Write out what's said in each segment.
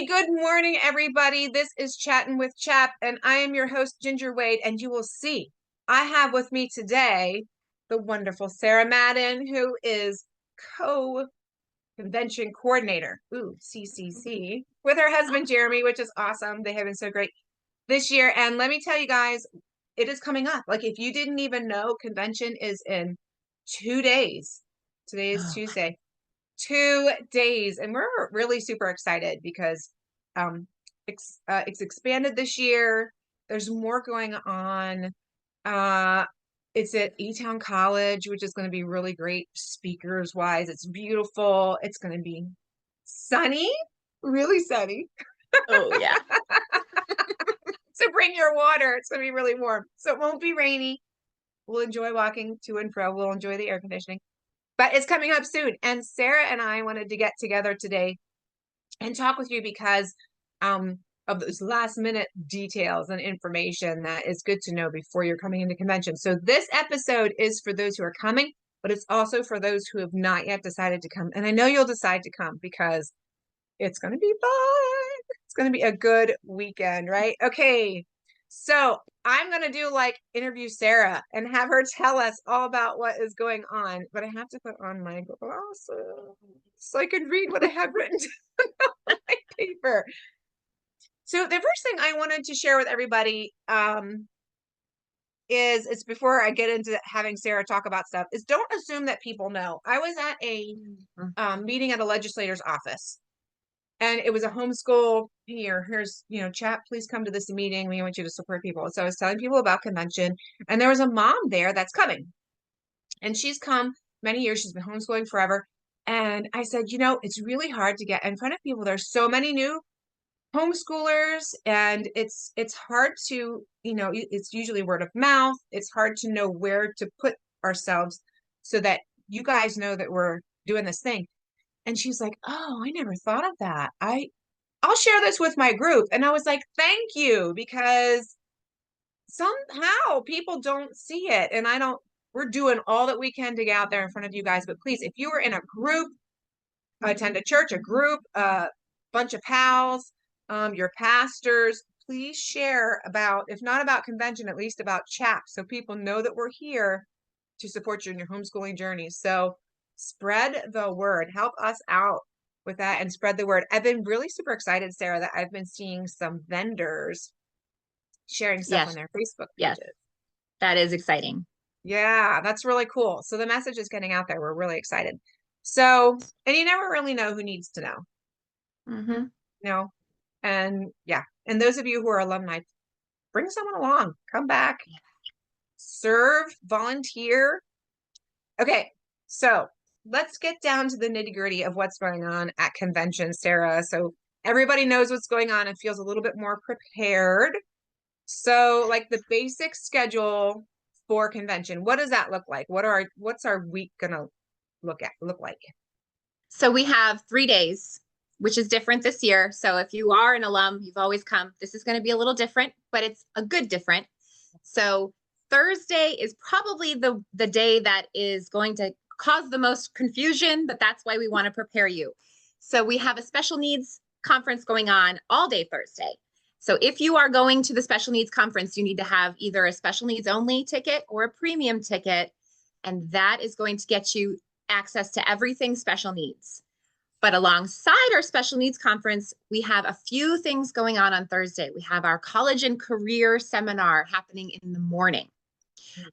Good morning, everybody. This is Chattin with CHAP, and I am your host, Ginger Wade, and you will see I have with me today the wonderful Sara Madden, who is co-convention coordinator, CCC, with her husband, Jeremy, which is awesome. They have been so great this year. And let me tell you guys, it is coming up. Like, if you didn't even know, convention is in 2 days. Today is Tuesday. 2 days, and we're really super excited because it's expanded this year. There's more going on. It's at E-Town College, which is going to be really great speakers wise. It's beautiful. It's going to be sunny, really sunny. Oh yeah. So bring your water. It's going to be really warm. So it won't be rainy. We'll enjoy walking to and fro. We'll enjoy the air conditioning. But it's coming up soon. And Sara and I wanted to get together today and talk with you because of those last minute details and information that is good to know before you're coming into convention. So this episode is for those who are coming, but it's also for those who have not yet decided to come. And I know you'll decide to come because it's going to be fun. It's going to be a good weekend, right? Okay. So I'm going to do like interview Sara and have her tell us all about what is going on, but I have to put on my glasses so I can read what I have written on my paper. So the first thing I wanted to share with everybody is it's before I get into having Sara talk about stuff is don't assume that people know. I was at a meeting at a legislator's office. And it was a homeschool here's, CHAP, please come to this meeting. We want you to support people. So I was telling people about convention, and there was a mom there that's coming. And she's come many years. She's been homeschooling forever. And I said, it's really hard to get in front of people. There's so many new homeschoolers, and it's hard to, it's usually word of mouth. It's hard to know where to put ourselves so that you guys know that we're doing this thing. And she's like, oh, I never thought of that. I'll share this with my group. And I was like, thank you, because somehow people don't see it. And we're doing all that we can to get out there in front of you guys. But please, if you were in a group, attend a church, a group, a bunch of pals, your pastors, please share about, if not about convention, at least about CHAP, so people know that we're here to support you in your homeschooling journey. So spread the word, help us out with that and spread the word. I've been really super excited, Sara, that I've been seeing some vendors sharing stuff on their Facebook pages. Yes, that is exciting. Yeah, that's really cool. So the message is getting out there. We're really excited. So, and you never really know who needs to know. And yeah, and those of you who are alumni, bring someone along, come back, serve, volunteer. Okay, so let's get down to the nitty-gritty of what's going on at convention, Sara. So everybody knows what's going on and feels a little bit more prepared. So like the basic schedule for convention, what does that look like? What's our week gonna look like? So we have 3 days, which is different this year. So if you are an alum, you've always come, this is going to be a little different, but it's a good different. So Thursday is probably the day that is going to cause the most confusion, but that's why we want to prepare you. So we have a special needs conference going on all day Thursday. So if you are going to the special needs conference, you need to have either a special needs only ticket or a premium ticket. And that is going to get you access to everything special needs. But alongside our special needs conference, we have a few things going on Thursday. We have our college and career seminar happening in the morning.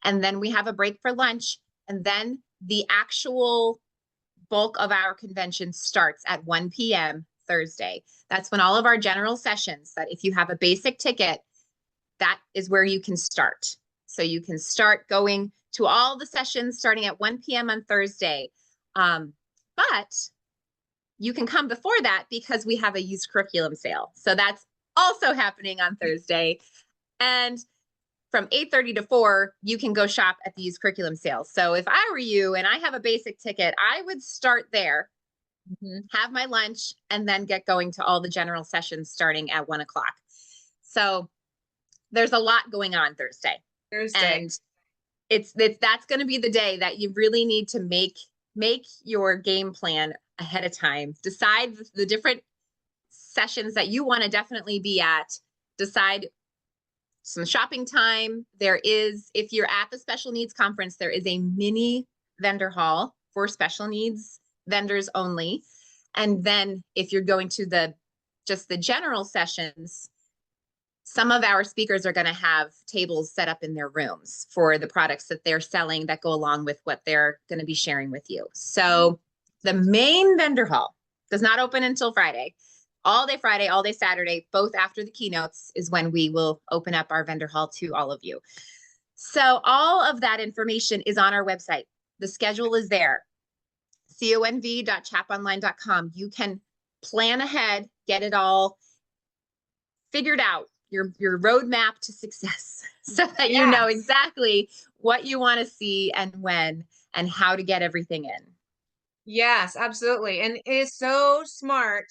And then we have a break for lunch. And then the actual bulk of our convention starts at 1 p.m. Thursday. That's when all of our general sessions, that if you have a basic ticket, that is where you can start. So you can start going to all the sessions starting at 1 p.m. on Thursday. But you can come before that because we have a used curriculum sale. So that's also happening on Thursday. And from 8:30 to 4, you can go shop at the used curriculum sales. So if I were you and I have a basic ticket, I would start there, have my lunch, and then get going to all the general sessions starting at 1 o'clock. So there's a lot going on Thursday. And that's going to be the day that you really need to make your game plan ahead of time. Decide the different sessions that you want to definitely be at, decide some shopping time. There is, if you're at the special needs conference, there is a mini vendor hall for special needs vendors only. And then if you're going to just the general sessions, some of our speakers are going to have tables set up in their rooms for the products that they're selling that go along with what they're going to be sharing with you. So the main vendor hall does not open until Friday. All day Friday, all day Saturday, both after the keynotes is when we will open up our vendor hall to all of you. So all of that information is on our website. The schedule is there. conv.chaponline.com. You can plan ahead, get it all figured out, your roadmap to success, so that you know exactly what you want to see and when and how to get everything in. Yes, absolutely. And it is so smart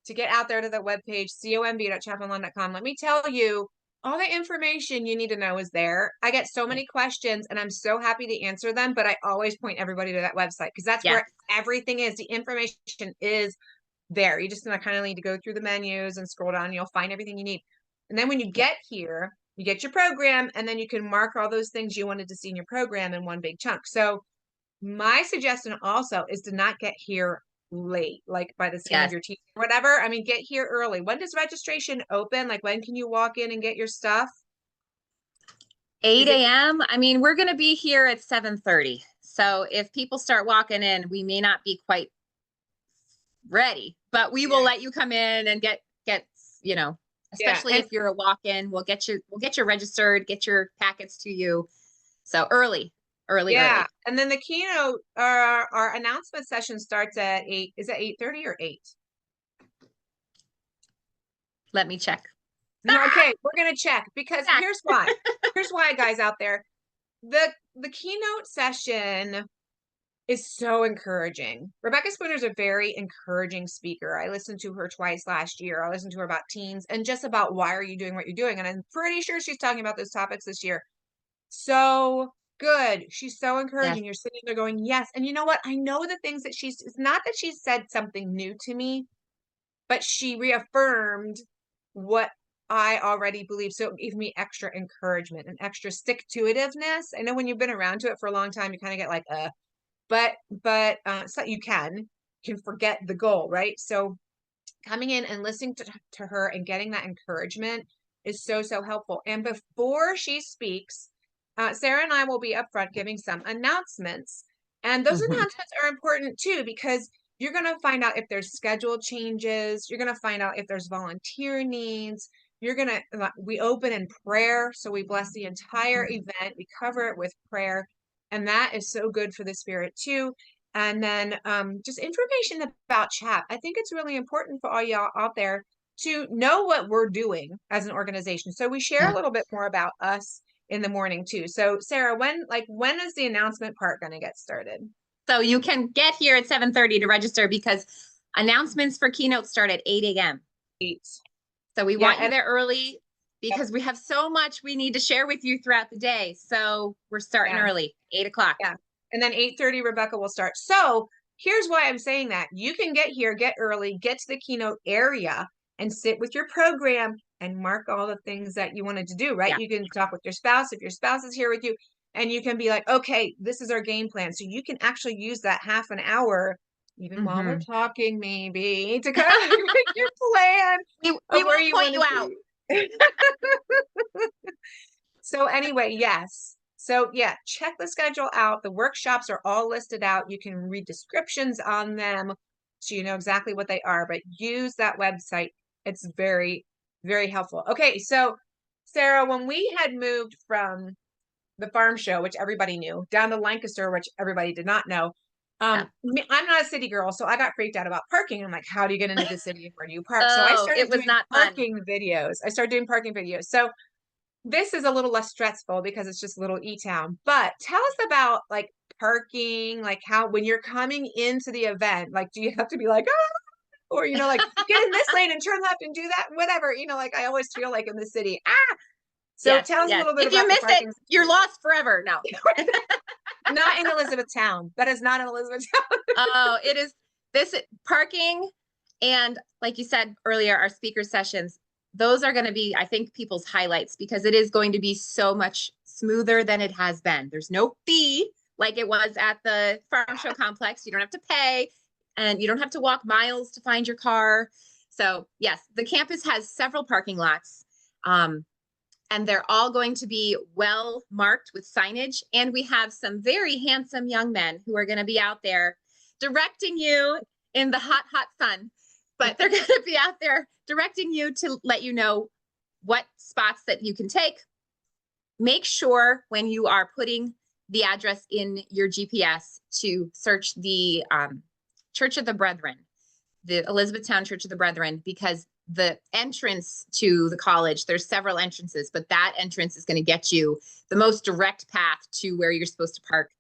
to get out there to the webpage, conv.chaponline.com. Let me tell you, all the information you need to know is there. I get so many questions and I'm so happy to answer them, but I always point everybody to that website because that's where everything is. The information is there. You just kind of need to go through the menus and scroll down and you'll find everything you need. And then when you get here, you get your program and then you can mark all those things you wanted to see in your program in one big chunk. So my suggestion also is to not get here late, like by the skin of your teeth, whatever. I mean, get here early. When does registration open? Like, when can you walk in and get your stuff? 8 a.m. I mean, we're going to be here at 7:30. So if people start walking in, we may not be quite ready, but we will let you come in and get, you know, especially if you're a walk-in, we'll get you registered, get your packets to you. So early. And then the keynote, our announcement session starts at 8. Is it 8:30 or 8? Let me check. Okay, we're gonna check because here's why. Here's why, guys out there. The keynote session is so encouraging. Rebecca Spooner's a very encouraging speaker. I listened to her twice last year. I listened to her about teens and just about why are you doing what you're doing. And I'm pretty sure she's talking about those topics this year. So good. She's so encouraging. You're sitting there going, yes. And you know what? I know the things that it's not that she said something new to me, but she reaffirmed what I already believe. So it gave me extra encouragement and extra stick-to-itiveness. I know when you've been around to it for a long time, you kind of get like, but so you can forget the goal, right? So coming in and listening to her and getting that encouragement is so helpful. And before she speaks, Sarah and I will be up front giving some announcements. And those announcements are important too, because you're going to find out if there's schedule changes. You're going to find out if there's volunteer needs. We open in prayer. So we bless the entire event. We cover it with prayer. And that is so good for the spirit too. And then just information about CHAP. I think it's really important for all y'all out there to know what we're doing as an organization. So we share a little bit more about us in the morning too. So Sarah, when is the announcement part going to get started? So you can get here at 7:30 to register because announcements for keynote start at 8 a.m. 8. So we want you there early because we have so much we need to share with you throughout the day. So we're starting early, 8 o'clock. Yeah. And then 8:30, Rebecca will start. So here's why I'm saying that. You can get here, get early, get to the keynote area and sit with your program and mark all the things that you wanted to do, right? You can talk with your spouse if your spouse is here with you, and you can be like, okay, this is our game plan. So you can actually use that half an hour, even while we're talking, maybe, to kind of make your plan. We will point you out. So anyway, yes. So yeah, check the schedule out. The workshops are all listed out. You can read descriptions on them so you know exactly what they are, but use that website. It's very, very helpful. Okay, so Sarah, when we had moved from the farm show, which everybody knew, down to Lancaster, which everybody did not know, I'm not a city girl, so I got freaked out about parking. I'm like, how do you get into the city and where do you park? So I started doing parking videos. So this is a little less stressful because it's just a little e-town, but tell us about like parking, like how, when you're coming into the event, like, do you have to be like, or, you know, like get in this lane and turn left and do that, whatever, you know, like I always feel like in the city, so tell us a little bit if about you miss it, you're lost forever. No, not in Elizabethtown. That is not in Elizabethtown. Oh, it is. This parking And like you said earlier, our speaker sessions, those are going to be, I think, people's highlights because it is going to be so much smoother than it has been. There's no fee like it was at the farm show complex. You don't have to pay and you don't have to walk miles to find your car. So yes, the campus has several parking lots. And they're all going to be well marked with signage. And we have some very handsome young men who are going to be out there directing you in the hot, hot sun. But they're going to be out there directing you to let you know what spots that you can take. Make sure when you are putting the address in your GPS to search the Church of the Brethren, the Elizabethtown Church of the Brethren, because the entrance to the college, there's several entrances, but that entrance is going to get you the most direct path to where you're supposed to park.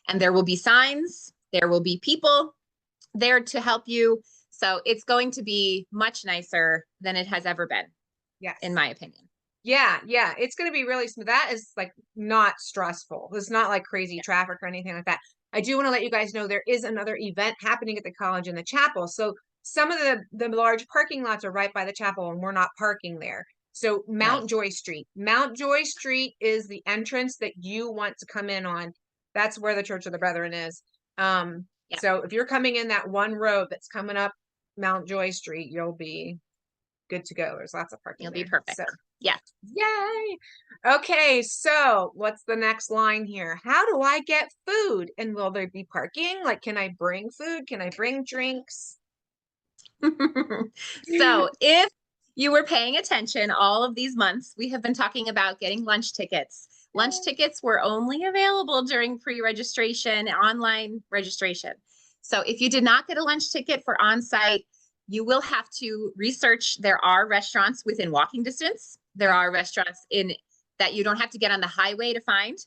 And there will be signs, there will be people there to help you. So it's going to be much nicer than it has ever been. Yes. In my opinion. Yeah. Yeah. It's going to be really smooth. That is like not stressful. It's not like crazy traffic or anything like that. I do want to let you guys know there is another event happening at the college in the chapel. So some of the large parking lots are right by the chapel and we're not parking there. So Mount Joy Street. Mount Joy Street is the entrance that you want to come in on. That's where the Church of the Brethren is. So if you're coming in that one road that's coming up Mount Joy Street, you'll be good to go. There's lots of parking. You'll there. be perfect. So, yeah. Yay. Okay. So what's the next line here? How do I get food? And will there be parking? Like, can I bring food? Can I bring drinks? So if you were paying attention all of these months, we have been talking about getting lunch tickets. Lunch tickets were only available during pre-registration, online registration. So if you did not get a lunch ticket for on-site, you will have to research. There are restaurants within walking distance. There are restaurants in that you don't have to get on the highway to find.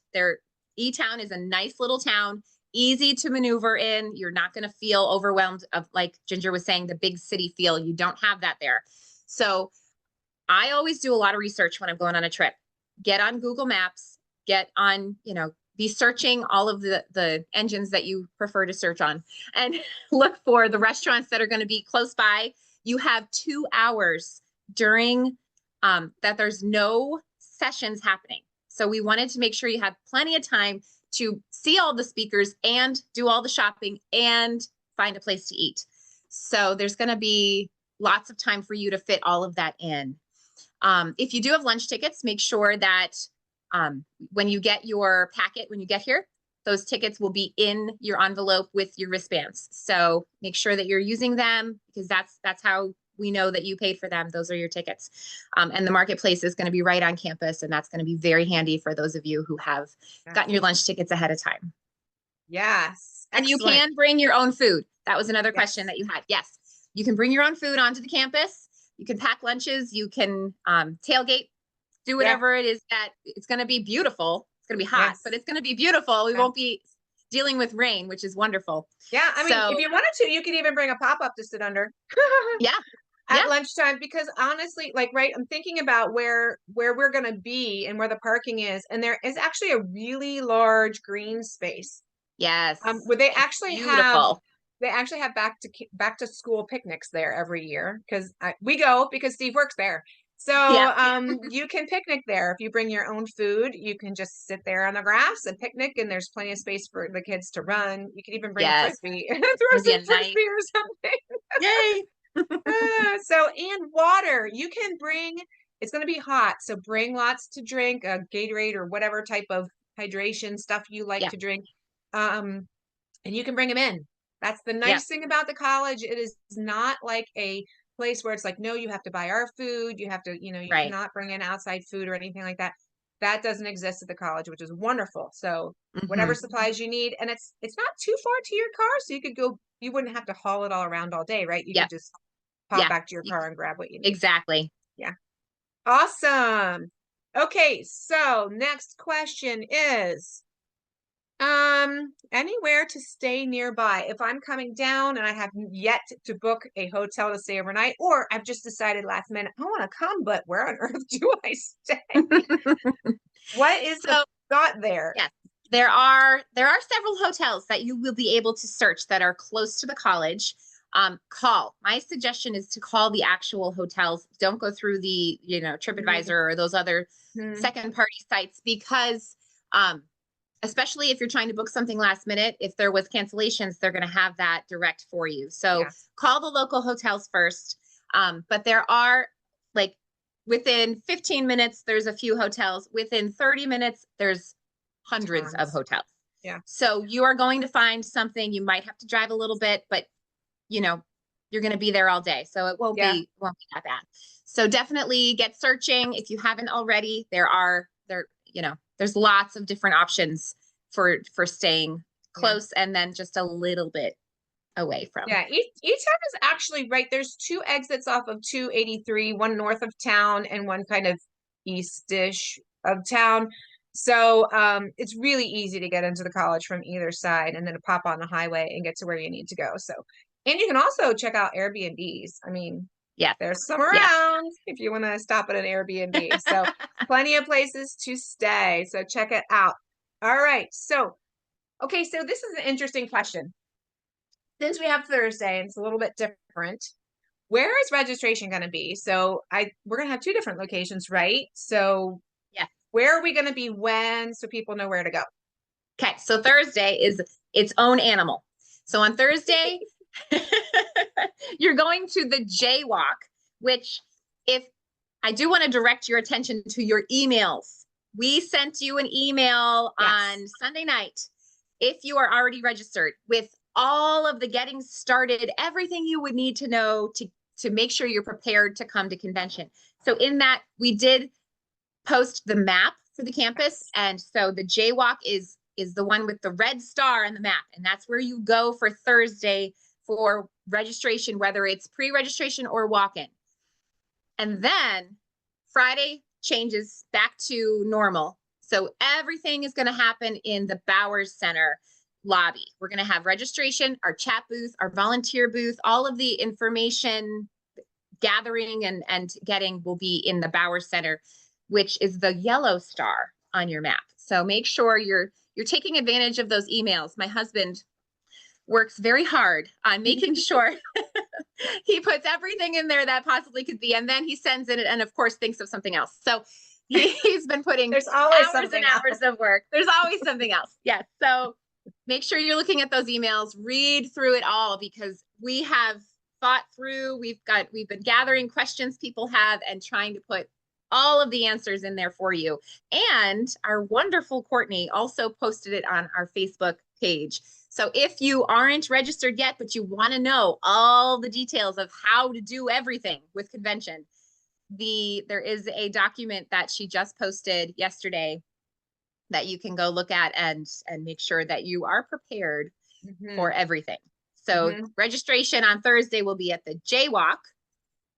E-Town is a nice little town, easy to maneuver in. You're not going to feel overwhelmed of, like Ginger was saying, the big city feel. You don't have that there. So I always do a lot of research when I'm going on a trip. Get on Google Maps, get on, be searching all of the engines that you prefer to search on and look for the restaurants that are going to be close by. You have 2 hours during that there's no sessions happening. So we wanted to make sure you have plenty of time to see all the speakers and do all the shopping and find a place to eat. So there's going to be lots of time for you to fit all of that in. If you do have lunch tickets, make sure that when you get your packet, when you get here, those tickets will be in your envelope with your wristbands. So make sure that you're using them because that's how we know that you paid for them. Those are your tickets. And the marketplace is going to be right on campus. And that's going to be very handy for those of you who have gotten your lunch tickets ahead of time. Yes. And Excellent. you can bring your own food. That was another question that you had. Yes, you can bring your own food onto the campus. You can pack lunches. You can tailgate, do whatever it is that it's going to be beautiful. It's going to be hot, but it's going to be beautiful. We won't be dealing with rain, which is wonderful. Yeah. I mean, if you wanted to, you could even bring a pop-up to sit under. At lunchtime, because honestly, I'm thinking about where we're going to be and where the parking is. And there is actually a really large green space. Yes. Where they actually have back to school picnics there every year because we go because Steve works there. So you can picnic there. If you bring your own food, you can just sit there on the grass and picnic, and there's plenty of space for the kids to run. You can even bring a frisbee and throw some frisbee or something. Yay! And water. You can bring. It's going to be hot, so bring lots to drink, a Gatorade or whatever type of hydration stuff you like to drink. And you can bring them in. That's the nice thing about the college. It is not like a place where it's like, no, you have to buy our food. You have to, you cannot bring in outside food or anything like that. That doesn't exist at the college, which is wonderful. So whatever supplies you need, and it's not too far to your car. So you could go, you wouldn't have to haul it all around all day, right? You could just pop back to your car and grab what you need. Exactly. Yeah. Awesome. Okay. So next question is, anywhere to stay nearby. If I'm coming down and I have yet to book a hotel to stay overnight, or I've just decided last minute, I want to come, but where on earth do I stay? What is the thought there? Yes, there are several hotels that you will be able to search that are close to the college. call. My suggestion is to call the actual hotels. Don't go through the, TripAdvisor or those other second party sites, because especially if you're trying to book something last minute, if there was cancellations, they're going to have that direct for you. So call the local hotels first. But there are, like, within 15 minutes, there's a few hotels. Within 30 minutes, there's hundreds of hotels. Yeah. So you are going to find something. You might have to drive a little bit, but you're going to be there all day. So it won't be that bad. So definitely get searching. If you haven't already, there's lots of different options for staying close and then just a little bit away from. Yeah, each town is actually right. There's 2 exits off of 283, one north of town and one kind of eastish of town. So it's really easy to get into the college from either side and then to pop on the highway and get to where you need to go. So, and you can also check out Airbnbs. I mean, there's some around if you want to stop at an Airbnb. So plenty of places to stay. So check it out. All right. So, okay. So this is an interesting question. Since we have Thursday and it's a little bit different, where is registration going to be? So we're going to have 2 different locations, right? So where are we going to be when, so people know where to go? Okay. So Thursday is its own animal. So on Thursday, you're going to the Jaywalk, which, if I do want to direct your attention to your emails. We sent you an email on Sunday night, if you are already registered, with all of the getting started, everything you would need to know to make sure you're prepared to come to convention. So in that, we did post the map for the campus. And so the Jaywalk is the one with the red star on the map. And that's where you go for Thursday for registration, whether it's pre-registration or walk-in. And then Friday changes back to normal. So everything is going to happen in the Bowers Center lobby. We're going to have registration, our chat booth, our volunteer booth, all of the information gathering and getting will be in the Bowers Center, which is the yellow star on your map. So make sure you're taking advantage of those emails. My husband works very hard on making sure he puts everything in there that possibly could be, and then he sends it and of course thinks of something else. So he's been putting there's always hours and hours of work. There's always something else. Yes. So make sure you're looking at those emails, read through it all, because we have thought through, we've been gathering questions people have and trying to put all of the answers in there for you. And our wonderful Courtney also posted it on our Facebook page. So if you aren't registered yet, but you want to know all the details of how to do everything with convention, there is a document that she just posted yesterday that you can go look at and make sure that you are prepared for everything. So registration on Thursday will be at the Jaywalk,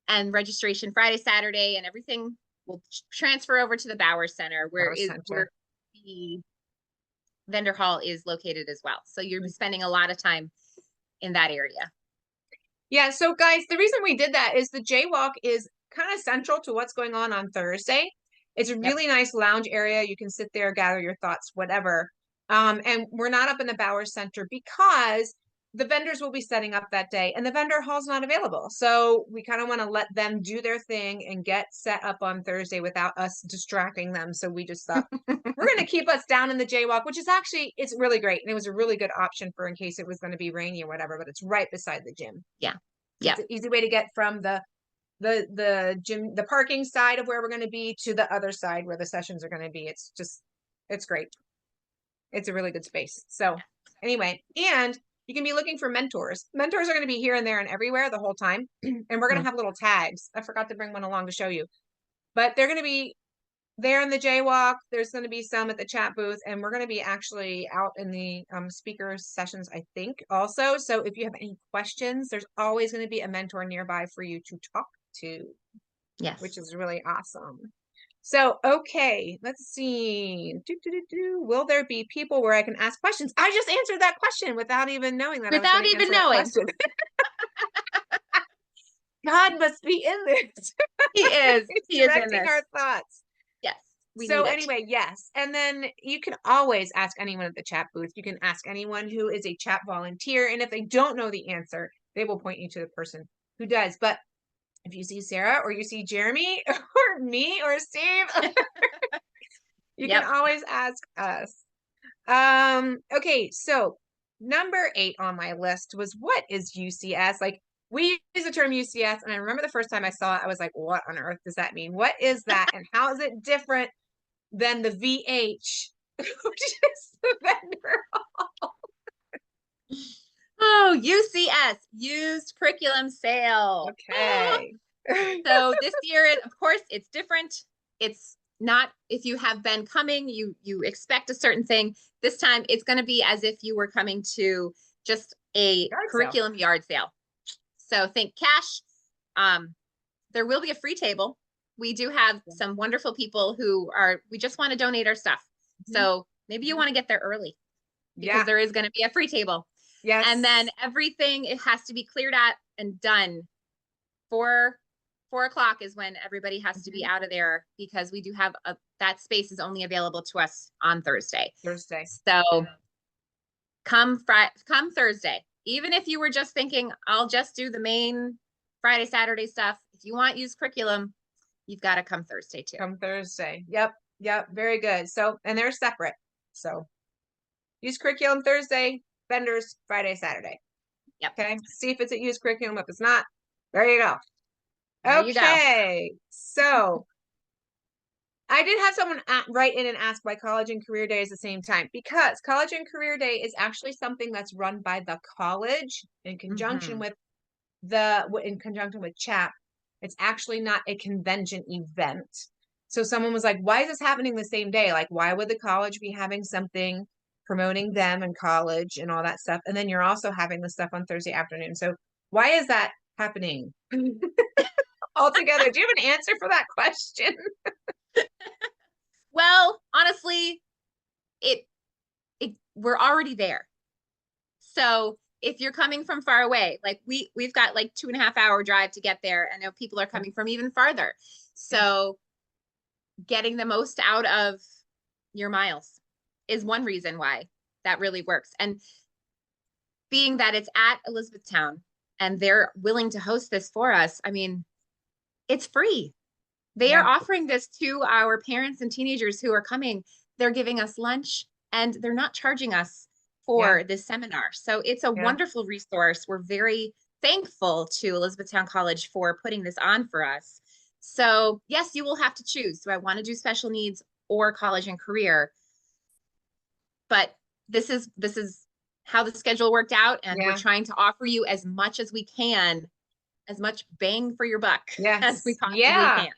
and registration Friday, Saturday, and everything will transfer over to the Bowers Center, where the vendor hall is located as well. So you'll be spending a lot of time in that area. Yeah. So guys, the reason we did that is the Jaywalk is kind of central to what's going on Thursday. It's a really nice lounge area. You can sit there, gather your thoughts, whatever. And we're not up in the Bowers Center because the vendors will be setting up that day and the vendor hall's not available. So we kind of want to let them do their thing and get set up on Thursday without us distracting them. So we just thought we're going to keep us down in the Jaywalk, which is actually, it's really great. And it was a really good option for in case it was going to be rainy or whatever, but it's right beside the gym. Yeah. It's an easy way to get from the gym, the parking side of where we're going to be, to the other side where the sessions are going to be. It's great. It's a really good space. So anyway, and you can be looking for mentors. Mentors are going to be here and there and everywhere the whole time. And we're going to have little tags. I forgot to bring one along to show you, but they're going to be there in the Jaywalk. There's going to be some at the chat booth, and we're going to be actually out in the speaker sessions, I think, also. So if you have any questions, there's always going to be a mentor nearby for you to talk to. Yes. Which is really awesome. So, okay, let's see. Will there be people where I can ask questions? I just answered that question without even knowing that. Without even knowing. God must be in this. He is. He is directing our thoughts. Yes. So anyway, yes. And then you can always ask anyone at the chat booth. You can ask anyone who is a chat volunteer. And if they don't know the answer, they will point you to the person who does. But if you see Sarah or you see Jeremy or me or Steve, you can Yep. always ask us. Okay, so number 8 on my list was, what is UCS? Like, we use the term UCS, and I remember the first time I saw it, I was like, what on earth does that mean? What is that? And how is it different than the VH, which is the vendor? Oh, UCS, used curriculum sale. Okay. So this year, of course, it's different. It's not, if you have been coming, you expect a certain thing. This time it's going to be as if you were coming to just a Yard sale. curriculum yard sale. So think cash. There will be a free table. We do have some wonderful people we just want to donate our stuff. So maybe you want to get there early because there is going to be a free table. Yes. And then everything, it has to be cleared out and done. 4 o'clock is when everybody has to be out of there, because we do have that space is only available to us on Thursday. So come Thursday. Even if you were just thinking, I'll just do the main Friday, Saturday stuff. If you want used curriculum, you've got to come Thursday too. Come Thursday. Yep. Very good. So, and they're separate. So used curriculum Thursday, vendors Friday, Saturday. Yep. Okay. See if it's at used curriculum. If it's not, there you go. There you go. Okay. So I did have someone write in and ask why college and career day is the same time, because college and career day is actually something that's run by the college in conjunction with CHAP. It's actually not a convention event. So someone was like, why is this happening the same day? Like, why would the college be having something promoting them and college and all that stuff? And then you're also having the stuff on Thursday afternoon. So why is that happening altogether? Do you have an answer for that question? Well, honestly, we're already there. So if you're coming from far away, like we've got like 2.5 hour drive to get there. I know people are coming from even farther. So getting the most out of your miles is one reason why that really works. And being that it's at Elizabethtown and they're willing to host this for us, I mean, it's free. They are offering this to our parents and teenagers who are coming. They're giving us lunch and they're not charging us for this seminar. So it's a wonderful resource. We're very thankful to Elizabethtown College for putting this on for us. So yes, you will have to choose. Do I want to do special needs or college and career? But this is how the schedule worked out. And we're trying to offer you as much as we can, as much bang for your buck as we possibly can.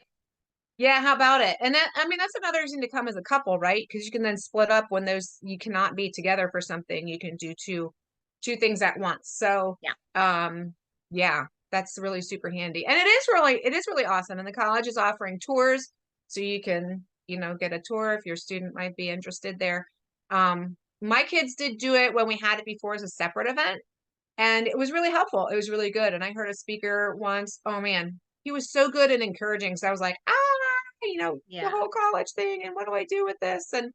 Yeah, how about it? And that, I mean, that's another reason to come as a couple, right? Because you can then split up when you cannot be together for something. You can do two things at once. So that's really super handy. And it is really awesome. And the college is offering tours, so you can, get a tour if your student might be interested there. My kids did do it when we had it before as a separate event, and it was really helpful. It was really good. And I heard a speaker once, oh man, he was so good and encouraging. So I was like, the whole college thing, and what do I do with this? And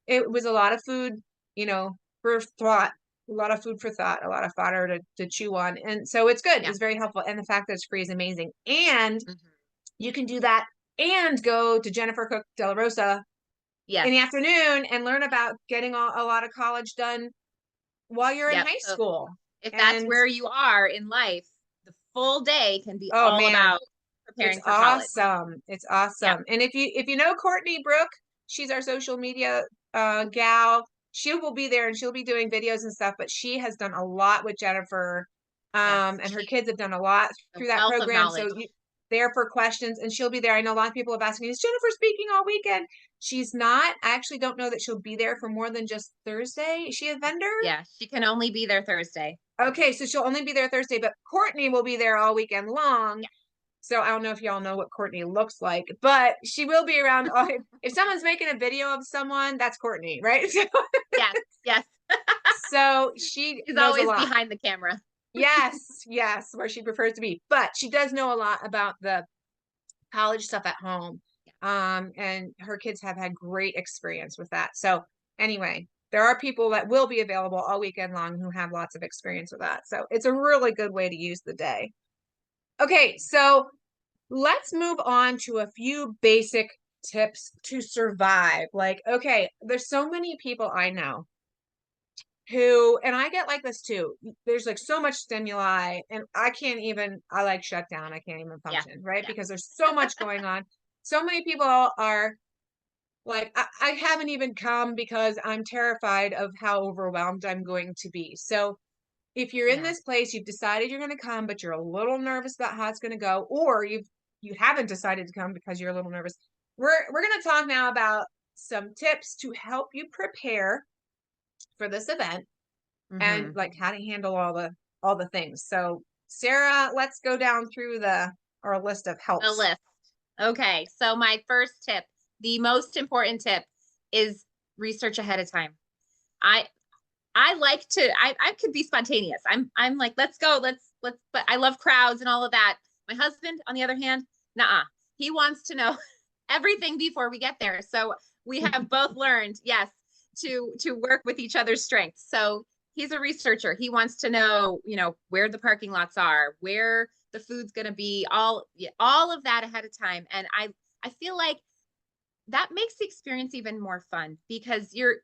it was a lot of food, for thought, a lot of food for thought, a lot of fodder to chew on. And so it's good. It's very helpful. And the fact that it's free is amazing. And you can do that and go to Jennifer Cook De La Rosa in the afternoon and learn about getting a lot of college done while you're in high school. If that's where you are in life, the full day can be about preparing for college. It's awesome. And if you know Courtney Brooke, she's our social media gal. She will be there and she'll be doing videos and stuff, but she has done a lot with Jennifer. And her kids have done a lot through that program. So there for questions, and she'll be there. I know a lot of people have asked me, is Jennifer speaking all weekend? She's not. I actually don't know that she'll be there for more than just Thursday. Is she a vendor? Yeah, she can only be there Thursday. Okay, so she'll only be there Thursday, but Courtney will be there all weekend long. Yeah. So I don't know if y'all know what Courtney looks like, but she will be around. If someone's making a video of someone, that's Courtney, right? Yes. So she's always behind the camera. Yes, where she prefers to be. But she does know a lot about the college stuff at home. And her kids have had great experience with that. So anyway, there are people that will be available all weekend long who have lots of experience with that. So it's a really good way to use the day. Okay, so let's move on to a few basic tips to survive. Like, okay, there's so many people I know who, and I get like this too. There's like so much stimuli, and I like shut down. I can't even Yeah. function, right? Yeah. Because there's so much going on. So many people are like, I haven't even come because I'm terrified of how overwhelmed I'm going to be. So if you're in Yeah. this place, you've decided you're going to come, but you're a little nervous about how it's going to go, or you haven't decided to come because you're a little nervous. We're going to talk now about some tips to help you prepare for this event and Mhm. like how to handle all the things. So Sarah, let's go down through our list of The helps. list. Okay. So my first tip, the most important tip is research ahead of time. I I like to I could be spontaneous. I'm like, let's go, let's but I love crowds and all of that. My husband, on the other hand, nah. He wants to know everything before we get there. So we have both learned, yes, to work with each other's strengths. So he's a researcher. He wants to know, where the parking lots are, where the food's going to be, all of that ahead of time. And I feel like that makes the experience even more fun because you're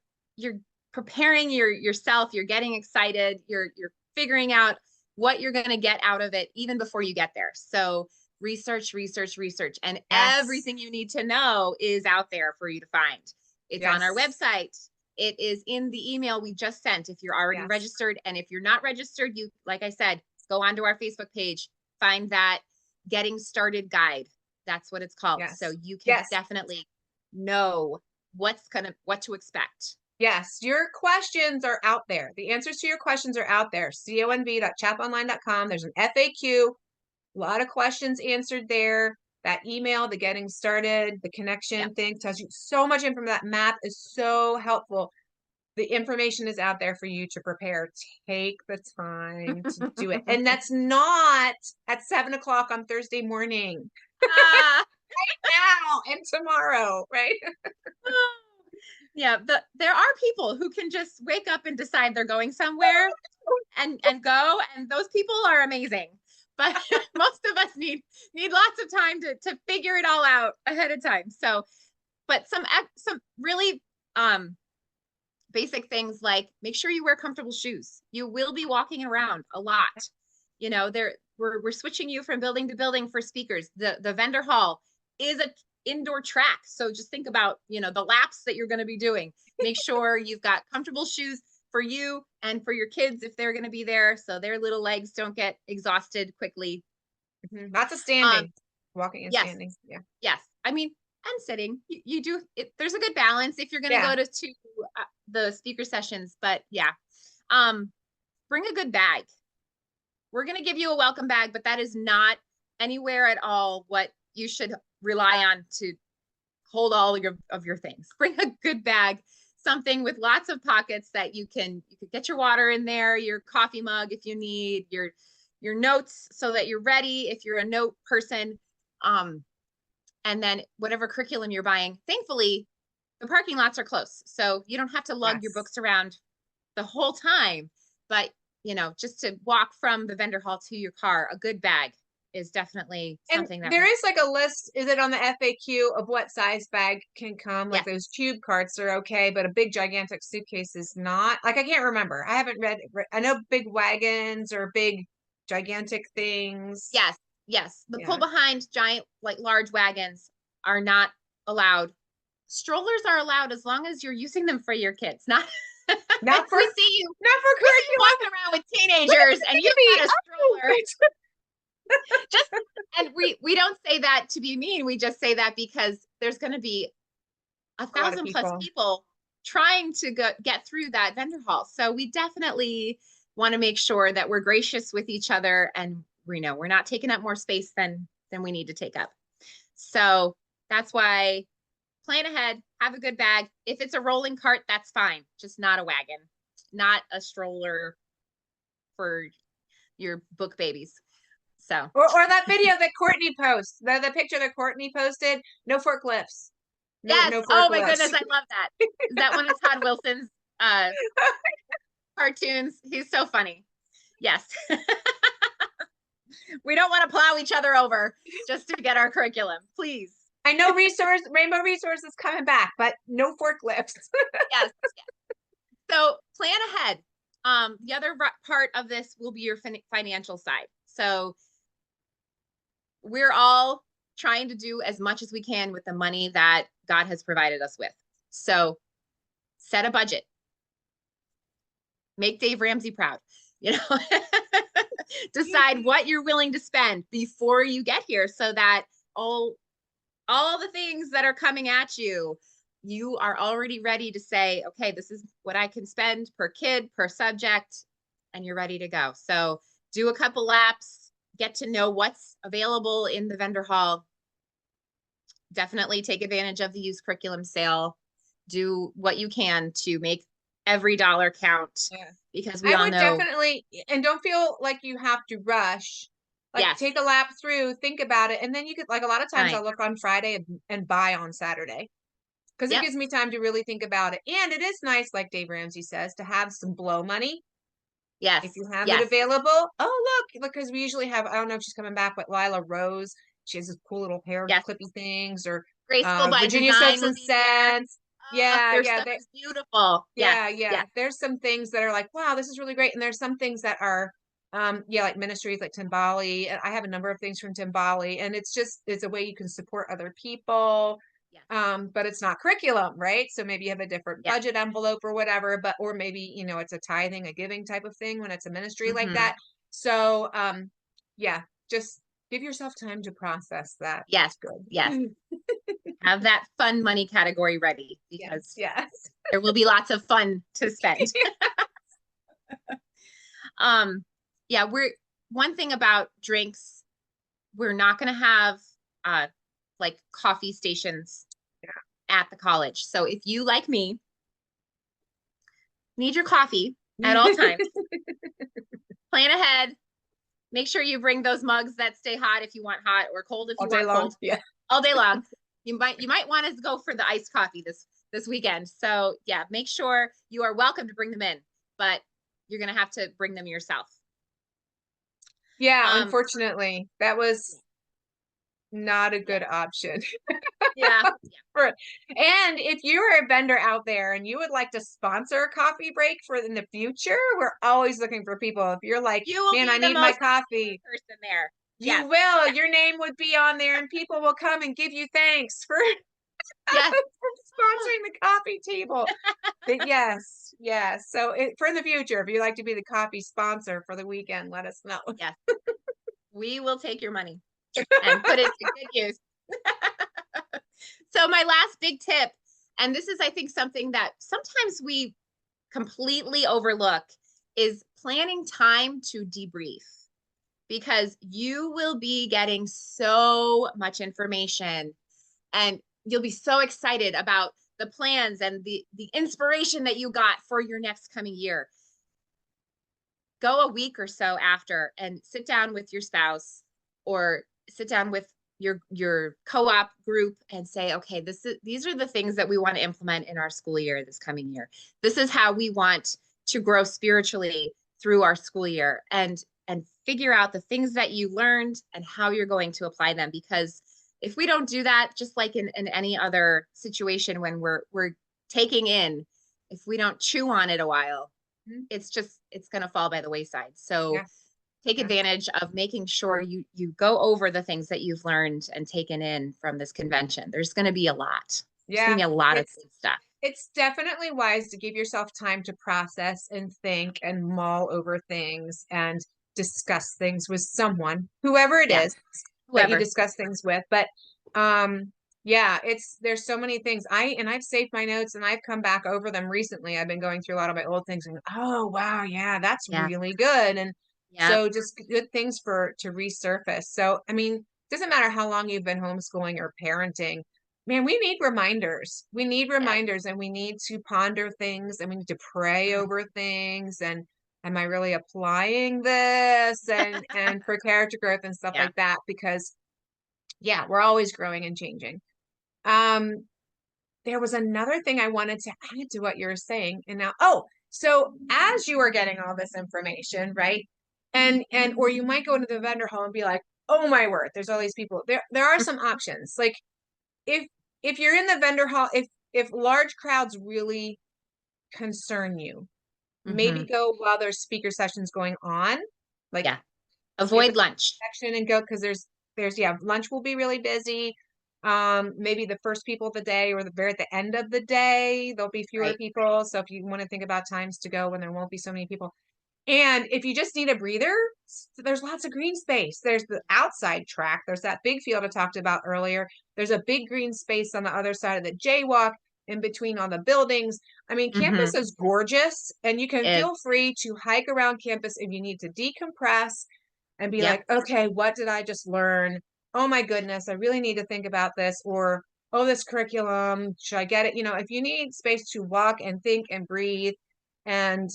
preparing yourself, you're getting excited, you're figuring out what you're going to get out of it even before you get there. So research, research, research, and Yes. everything you need to know is out there for you to find. It's on our Yes. website. It is in the email we just sent if you're already Yes. registered. And if you're not registered, you, like I said, go onto our Facebook page, find that getting started guide. That's what it's called. Yes. So you can Yes. definitely know what to expect. Yes, your questions are out there. The answers to your questions are out there. conv.chaponline.com. There's an FAQ, a lot of questions answered there. That email, the getting started, the connection Yep. thing tells you so much information. That map is so helpful. The information is out there for you to prepare. Take the time to do it. And that's not at 7 o'clock on Thursday morning. Ah, Now and tomorrow, right? yeah, there are people who can just wake up and decide they're going somewhere and go, and those people are amazing. But most of us need lots of time to figure it all out ahead of time. So, but some really basic things like make sure you wear comfortable shoes. You will be walking around a lot. We're switching you from building to building for speakers. The vendor hall is a indoor track. So just think about, the laps that you're going to be doing. Make sure you've got comfortable shoes for you and for your kids if they're going to be there, so their little legs don't get exhausted quickly. Lots of standing, walking and Yes, standing. Yeah. yes. I mean, and sitting. You do. There's a good balance if you're going to Yeah. go to the speaker sessions, but yeah. Bring a good bag. We're going to give you a welcome bag, but that is not anywhere at all what you should rely on to hold all of your things. Bring a good bag, something with lots of pockets that you could get your water in there, your coffee mug if you need, your notes so that you're ready if you're a note person. And then whatever curriculum you're buying. Thankfully, the parking lots are close, so you don't have to lug your books around the whole time. But just to walk from the vendor hall to your car, a good bag is definitely something that there is like a list. Is it on the FAQ of what size bag can come? Like those tube carts are okay, but a big gigantic suitcase is not. Like I can't remember. I haven't read. I know big wagons or big gigantic things. Yes. The pull behind giant, like large wagons are not allowed. Strollers are allowed as long as you're using them for your kids, not not for we see you curriculum. walking around with teenagers and you've got a stroller. Just and we don't say that to be mean. We just say that because there's going to be 1,000 plus people trying to get through that vendor hall. So we definitely want to make sure that we're gracious with each other and we're not taking up more space than we need to take up. So that's why plan ahead, have a good bag. If it's a rolling cart, that's fine. Just not a wagon, not a stroller for your book babies. So or that video that Courtney posts, the picture that Courtney posted, no forklifts. Yes. Oh my goodness, I love that. Is that one of Todd Wilson's uh, cartoons. He's so funny. Yes. We don't want to plow each other over just to get our curriculum, please. I know Rainbow Resource is coming back, but no forklifts. Yes. So plan ahead. The other part of this will be your financial side. So we're all trying to do as much as we can with the money that God has provided us with. So set a budget. Make Dave Ramsey proud, you know, decide what you're willing to spend before you get here so that all the things that are coming at you, you are already ready to say, okay, this is what I can spend per kid, per subject, and you're ready to go. So do a couple laps, get to know what's available in the vendor hall. Definitely take advantage of the used curriculum sale. Do what you can to make every dollar count. Yeah. Because we I all would know. definitely, and don't feel like you have to rush. Like Yes. take a lap through, think about it, and then you could, like, a lot of times Right. I'll look on Friday and buy on Saturday because it Yep. gives me time to really think about it. And it is nice, like Dave Ramsey says, to have some blow money Yes. if you have Yes. it available. Oh, look, because we usually have, I don't know if she's coming back, but Lila Rose, she has this cool little hair Yes. clippy things, or Graceful by Virginia Design Soaps will and be there. Scents. Yeah, Their yeah, stuff is beautiful. yeah, Yes. yeah. Yes. There's some things that are like, wow, this is really great. And there's some things that are, yeah, like ministries like Timbali. And I have a number of things from Timbali, and it's a way you can support other people. Yes. But it's not curriculum, right? So maybe you have a different Yes. budget envelope or whatever, or maybe, it's a tithing, a giving type of thing when it's a ministry like that. So, yeah, just give yourself time to process that. Yes. That's good. Yes. Have that fun money category ready because yes. there will be lots of fun to spend. Yeah, one thing about drinks, we're not going to have like coffee stations at the college. So if you, like me, need your coffee at all times, plan ahead. Make sure you bring those mugs that stay hot if you want hot, or cold if you want cold. Yeah. All day long. You might want to go for the iced coffee this weekend. So yeah, make sure you are welcome to bring them in, but you're going to have to bring them yourself. Yeah, unfortunately, that was not a good option. Yeah. And if you're a vendor out there and you would like to sponsor a coffee break for in the future, we're always looking for people. If you're like, man, I need my coffee. Person there. You will. Your name would be on there, and people will come and give you thanks for yes. for sponsoring the coffee table. But yes. So for the future, if you'd like to be the coffee sponsor for the weekend, let us know. Yes. We will take your money and put it to good use. So my last big tip, and this is, I think, something that sometimes we completely overlook, is planning time to debrief, because you will be getting so much information and you'll be so excited about the plans and the inspiration that you got for your next coming year. Go a week or so after and sit down with your spouse or sit down with your co-op group and say, okay, these are the things that we want to implement in our school year this coming year. This is how we want to grow spiritually through our school year, and figure out the things that you learned and how you're going to apply them. Because if we don't do that, just like in any other situation, when we're taking in, if we don't chew on it a while, it's going to fall by the wayside. So take advantage of making sure you go over the things that you've learned and taken in from this convention. There's going to be a lot. There's going to be a lot of good stuff. It's definitely wise to give yourself time to process and think and mull over things and discuss things with someone, whoever it is that you discuss things with. But there's so many things. I've saved my notes and I've come back over them recently. I've been going through a lot of my old things and, oh wow, that's really good. And so just good things to resurface. So I mean, doesn't matter how long you've been homeschooling or parenting, man, we need reminders. We need reminders, and we need to ponder things, and we need to pray over things. And am I really applying this? And for character growth and stuff like that, because we're always growing and changing. there was another thing I wanted to add to what you're saying. And now, so as you are getting all this information, right? Or you might go into the vendor hall and be like, oh my word, there's all these people. There are some options. Like if you're in the vendor hall, if large crowds really concern you, maybe go while there's speaker sessions going on. Like Yeah. skip Avoid lunch. section and go, because there's lunch will be really busy. Maybe the first people of the day or the very at the end of the day, there'll be fewer Right. people. So if you want to think about times to go when there won't be so many people. And if you just need a breather, there's lots of green space. There's the outside track. There's that big field I talked about earlier. There's a big green space on the other side of the jaywalk in between all the buildings. I mean, campus is gorgeous, and you can feel free to hike around campus if you need to decompress and be like, okay, what did I just learn? Oh my goodness, I really need to think about this. Or, oh, this curriculum, should I get it? You know, if you need space to walk and think and breathe, and,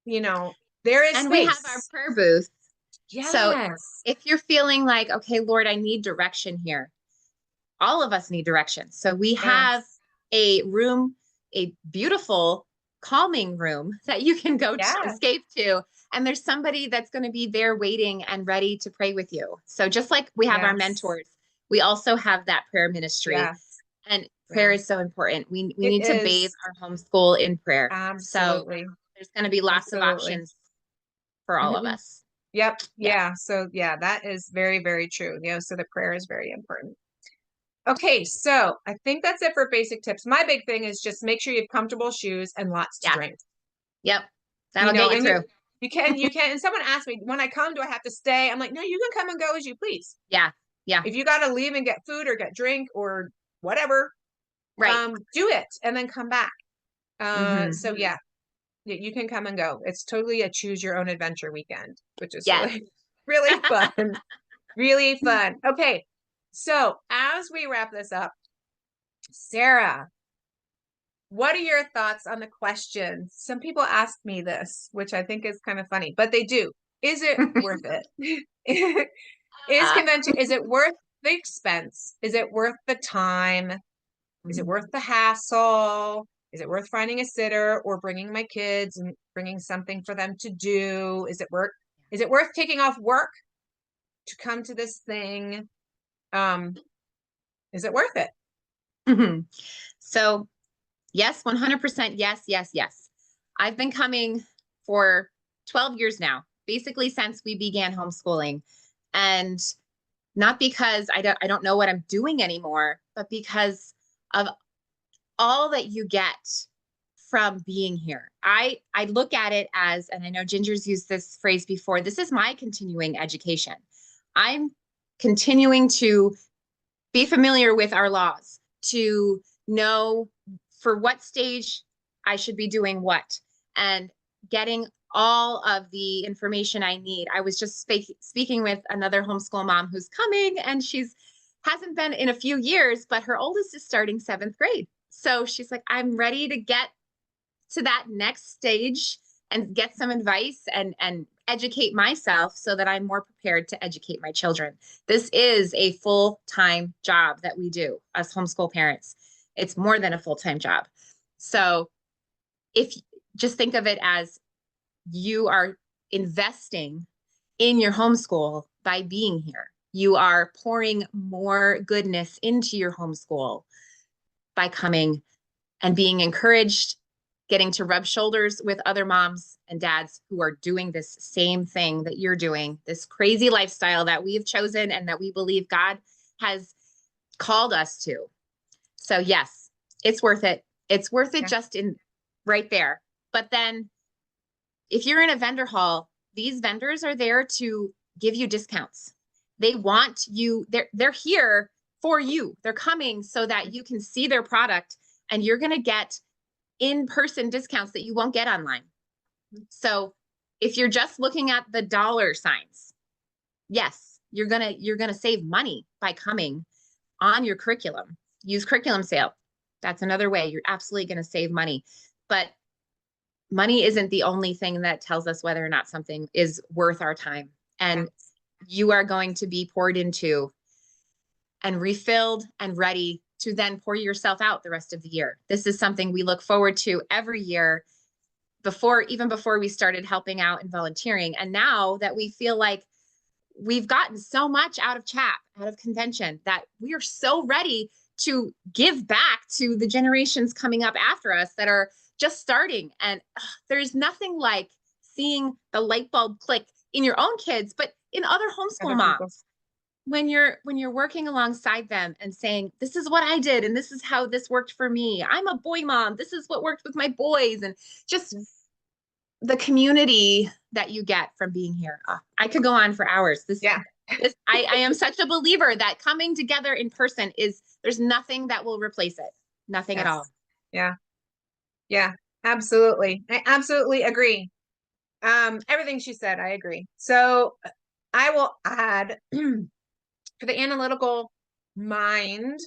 you know, there is And space. we have our prayer booth. Yes. So if you're feeling like, okay, Lord, I need direction here. All of us need direction. So we have a room, a beautiful calming room that you can go to escape to. And there's somebody that's going to be there waiting and ready to pray with you. So just like we have our mentors, we also have that prayer ministry. And prayer is so important. We need to bathe our homeschool in prayer. Absolutely. So there's going to be lots of options for all of us. Yep. Yeah. So that is very, very true. You know, so the prayer is very important. Okay, so I think that's it for basic tips. My big thing is just make sure you have comfortable shoes and lots to drink. Yep. That'll get you through. You can, and someone asked me, when I come, do I have to stay? I'm like, no, you can come and go as you please. Yeah. If you got to leave and get food or get drink or whatever, do it and then come back. So you can come and go. It's totally a choose your own adventure weekend, which is really, really fun. Really fun. Okay. So as we wrap this up, Sara, what are your thoughts on the question? Some people ask me this, which I think is kind of funny, but they do. Is it worth it? Is it worth the expense? Is it worth the time? Is it worth the hassle? Is it worth finding a sitter or bringing my kids and bringing something for them to do? Is it worth taking off work to come to this thing? Is it worth it? So yes, 100%. Yes, yes, yes. I've been coming for 12 years now, basically since we began homeschooling. And not because I don't know what I'm doing anymore, but because of all that you get from being here. I look at it as, and I know Ginger's used this phrase before, this is my continuing education. I'm continuing to be familiar with our laws, to know for what stage I should be doing what, and getting all of the information I need. I was just speaking with another homeschool mom who's coming, and hasn't been in a few years, but her oldest is starting 7th grade. So she's like, I'm ready to get to that next stage and get some advice and educate myself so that I'm more prepared to educate my children. This is a full-time job that we do as homeschool parents. It's more than a full-time job. So if just think of it as you are investing in your homeschool by being here. You are pouring more goodness into your homeschool by coming and being encouraged, getting to rub shoulders with other moms and dads who are doing this same thing that you're doing, this crazy lifestyle that we've chosen and that we believe God has called us to. So yes, it's worth it. It's worth it just in right there. But then if you're in a vendor hall, these vendors are there to give you discounts. They want you, they're here for you. They're coming so that you can see their product and you're going to get in-person discounts that you won't get online. So if you're just looking at the dollar signs, yes, you're going to save money by coming on your curriculum. Use curriculum sale. That's another way you're absolutely going to save money. But money isn't the only thing that tells us whether or not something is worth our time. And you are going to be poured into and refilled and ready to then pour yourself out the rest of the year. This is something we look forward to every year even before we started helping out and volunteering. And now that we feel like we've gotten so much out of CHAP, out of convention, that we are so ready to give back to the generations coming up after us that are just starting. And there's nothing like seeing the light bulb click in your own kids, but in other homeschool moms. When you're working alongside them and saying, this is what I did and this is how this worked for me. I'm a boy mom. This is what worked with my boys. And just the community that you get from being here. I could go on for hours. I am such a believer that coming together in person there's nothing that will replace it. Nothing at all. Yeah. Yeah, absolutely. I absolutely agree. Everything she said, I agree. So I will add for the analytical mind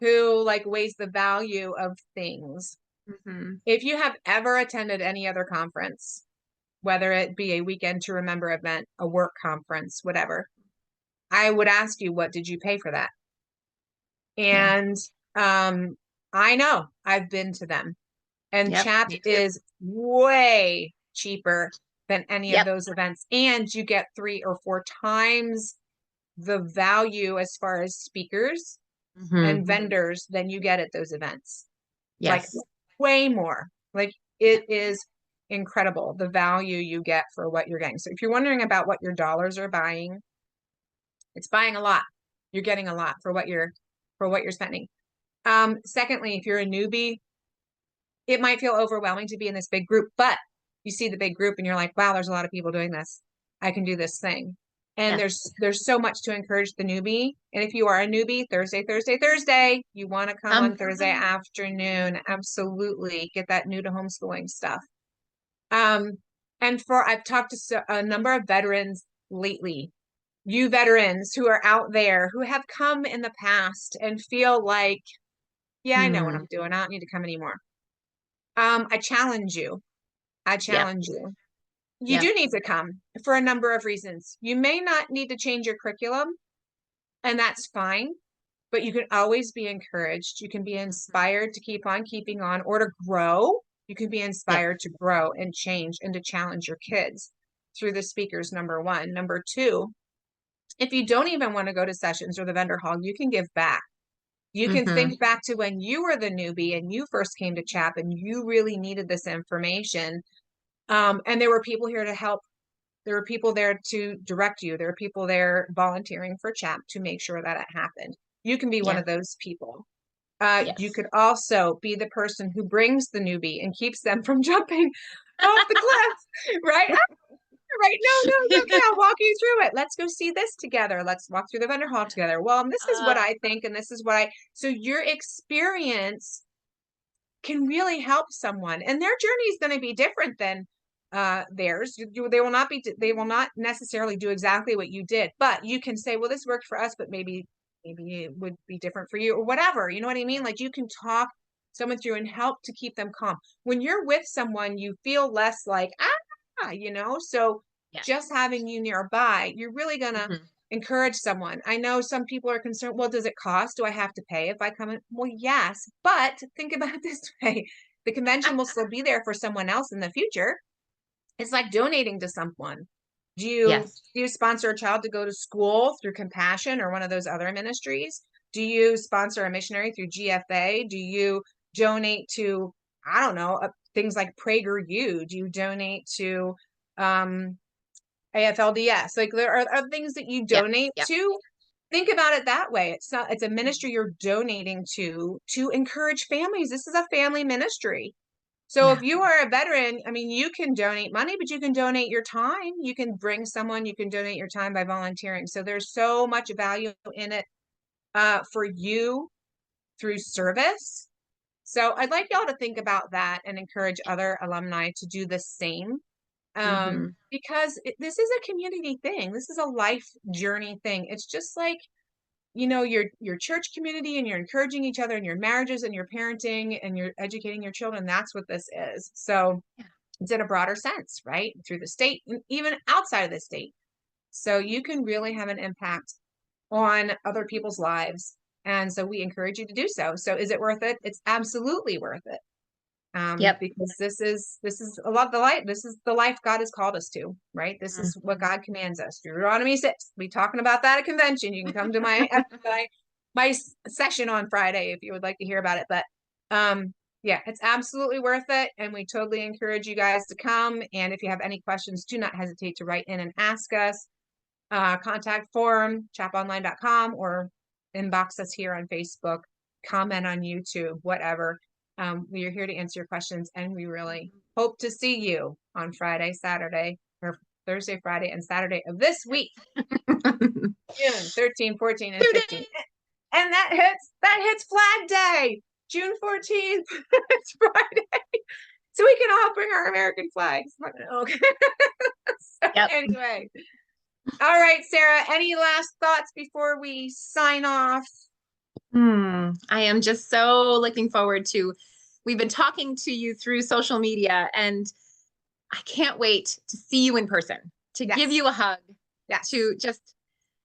who like weighs the value of things. If you have ever attended any other conference, whether it be a weekend to remember event, a work conference, whatever, I would ask you, what did you pay for that? And I know I've been to them, and CHAP is way cheaper than any of those events. And you get 3 or 4 times the value as far as speakers and vendors than you get at those events. Like way more. Like it is incredible the value you get for what you're getting. So if you're wondering about what your dollars are buying, it's buying a lot. You're getting a lot for what you're spending. Secondly, if you're a newbie, it might feel overwhelming to be in this big group, but you see the big group and you're like, wow, there's a lot of people doing this. I can do this thing. And there's so much to encourage the newbie. And if you are a newbie, Thursday, you want to come on Thursday afternoon. Absolutely. Get that new to homeschooling stuff. And I've talked to a number of veterans lately, you veterans who are out there who have come in the past and feel like, yeah, I know what I'm doing. I don't need to come anymore. I challenge you. You do need to come for a number of reasons. You may not need to change your curriculum, and that's fine, but you can always be encouraged. You can be inspired to keep on keeping on, or to grow. You can be inspired to grow and change and to challenge your kids through the speakers, number 1. Number 2, if you don't even want to go to sessions or the vendor hall, you can give back. You can think back to when you were the newbie and you first came to CHAP and you really needed this information. And there were people here to help. There were people there to direct you. There were people there volunteering for CHAP to make sure that it happened. You can be one of those people. You could also be the person who brings the newbie and keeps them from jumping off the cliff, right? Right. No, I'll walk you through it. Let's go see this together. Let's walk through the vendor hall together. Well, this is what I think, and this is what so your experience can really help someone, and their journey is going to be different than theirs. They will not necessarily do exactly what you did, but you can say, well, this worked for us, but maybe it would be different for you, or whatever. You know what I mean? Like, you can talk someone through and help to keep them calm. When you're with someone, you feel less like, so just having you nearby, you're really gonna encourage someone. I know some people are concerned, well, does it cost? Do I have to pay if I come in? Well, yes, but think about it this way. The convention will still be there for someone else in the future. It's like donating to someone. Do you sponsor a child to go to school through Compassion or one of those other ministries? Do you sponsor a missionary through GFA? Do you donate to, I don't know, things like PragerU? Do you donate to AFLDS? Like, there are things that you donate to. Think about it that way. It's a ministry you're donating to encourage families. This is a family ministry. So if you are a veteran, I mean, you can donate money, but you can donate your time. You can bring someone, you can donate your time by volunteering. So there's so much value in it for you through service. So I'd like y'all to think about that and encourage other alumni to do the same. Because this is a community thing. This is a life journey thing. It's just like, your church community, and you're encouraging each other in your marriages and your parenting and you're educating your children. That's what this is. So it's in a broader sense, right? Through the state and even outside of the state. So you can really have an impact on other people's lives And so we encourage you to do so. So is it worth it? It's absolutely worth it. Yep. Because this is a lot of the life. This is the life God has called us to, right? This is what Mhm. God commands us. Deuteronomy 6. We'll be talking about that at convention. You can come to my session on Friday if you would like to hear about it. But yeah, it's absolutely worth it. And we totally encourage you guys to come. And if you have any questions, do not hesitate to write in and ask us. Contact form, chaponline.com, or inbox us here on Facebook, comment on YouTube, whatever. We are here to answer your questions, and we really hope to see you on Friday, Saturday, or Thursday, Friday, and Saturday of this week, June 13, 14, and 15. And that hits Flag Day, June 14th. It's Friday. So we can all bring our American flags. Okay. So Yep. anyway. All right, Sarah, any last thoughts before we sign off? I am just so looking forward to, we've been talking to you through social media, and I can't wait to see you in person, to Yes. give you a hug, Yes. to just,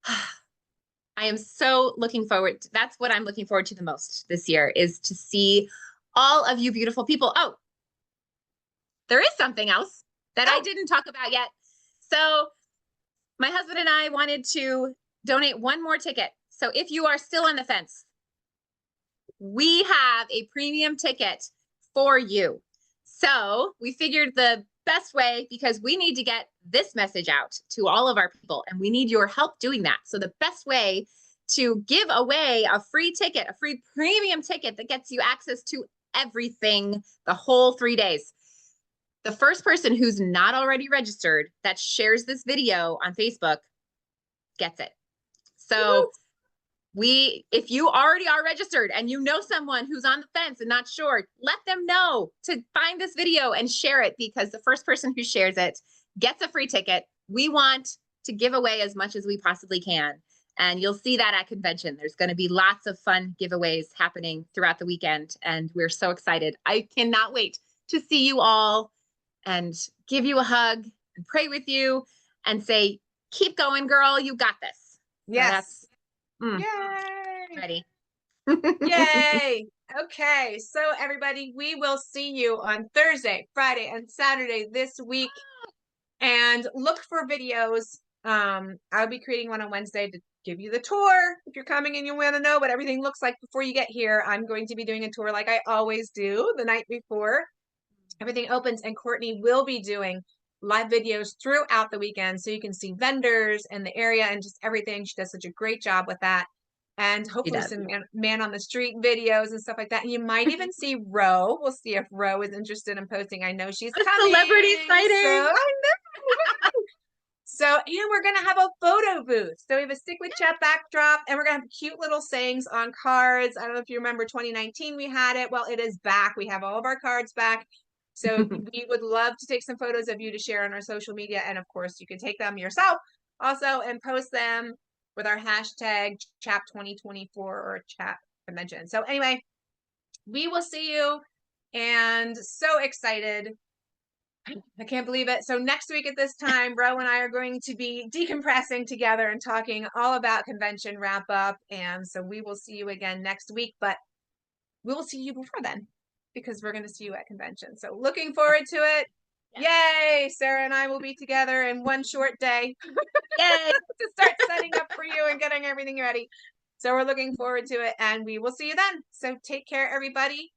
I am so looking forward to, that's what I'm looking forward to the most this year, is to see all of you beautiful people. Oh, there is something else that I didn't talk about yet. So my husband and I wanted to donate one more ticket. So if you are still on the fence, we have a premium ticket for you. So we figured the best way, because we need to get this message out to all of our people, and we need your help doing that. So the best way to give away a free ticket, a free premium ticket that gets you access to everything the whole 3 days. The first person who's not already registered that shares this video on Facebook gets it. So if you already are registered and you know someone who's on the fence and not sure, let them know to find this video and share it, because the first person who shares it gets a free ticket. We want to give away as much as we possibly can. And you'll see that at convention. There's going to be lots of fun giveaways happening throughout the weekend. And we're so excited. I cannot wait to see you all and give you a hug and pray with you and say, keep going, girl. You got this. Yes. So that's Yay. ready. Yay. Okay. So everybody, we will see you on Thursday, Friday, and Saturday this week. And look for videos. I'll be creating one on Wednesday to give you the tour. If you're coming and you want to know what everything looks like before you get here, I'm going to be doing a tour like I always do the night before everything opens, and Courtney will be doing live videos throughout the weekend so you can see vendors and the area and just everything. She does such a great job with that. And hopefully some man on the street videos and stuff like that. And you might even see Ro. We'll see if Ro is interested in posting. I know she's coming. Celebrity sighting. So, I know. So, and we're going to have a photo booth. So we have a Stick with Chat backdrop, and we're going to have cute little sayings on cards. I don't know if you remember 2019 we had it. Well, it is back. We have all of our cards back. So we would love to take some photos of you to share on our social media. And of course, you can take them yourself also and post them with our hashtag CHAP 2024 or CHAP convention. So anyway, we will see you, and so excited. I can't believe it. So next week at this time, Ro and I are going to be decompressing together and talking all about convention wrap up. And so we will see you again next week, but we will see you before then, because we're going to see you at convention. So looking forward to it. Yay! Sarah and I will be together in one short day. Yay! To start setting up for you and getting everything ready. So we're looking forward to it, and we will see you then. So take care, everybody,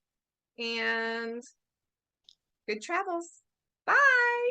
and good travels. Bye.